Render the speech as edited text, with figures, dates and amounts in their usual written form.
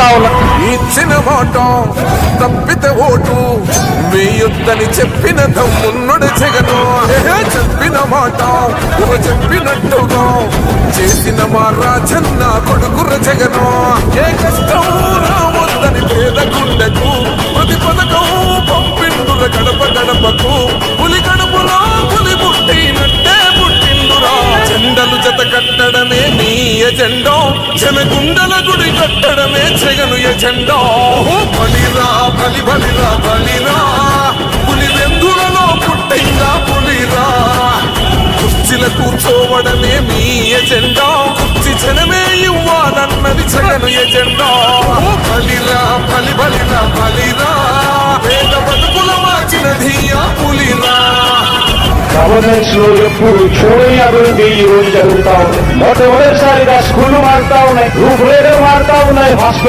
కోరుతా ఉన్నా. ఇచ్చిన మాట తప్పితే ఓటు వేయొద్దని చెప్పిన దమ్మున్నడు జగను. చెప్పిన మాట చెప్పినట్టుగా చేసిన మా రాజన్న కొడుకుర జగను. ఏ కష్టం రావద్దని పేద గుండెకు ప్రతి పథకం పంపిండుర గడప గడపకు. పులి గడుపులో పులి పుట్టినట్టే పుట్టిండురా. జెండలు జత కట్టడమే నీ ఎజెండా, జనగుండల గుడి కట్టడమే జగను ఎజెండా. బలిరా బలి బలిరా బలిరా, పులి వెందులలో పుట్టిందా పులిరా. కుర్చీల కూర్చోవడమే మీ ఎజెండా, కుర్చీ జనమే ఇవ్వాలన్నది జగను ఎజెండా. బలిరా బలి బలిరా బలిరా, పేద బతుకుల మార్చినది ఆ పులిరా. గవర్నెన్స్ లో ఎప్పుడు చూడని అభివృద్ధి ఈ రోజు జరుగుతా ఉంది. మొట్టమొదటిసారిగా స్కూళ్లు మారుతా ఉన్నాయి, రూపురేఖలు మారుతా ఉన్నాయి.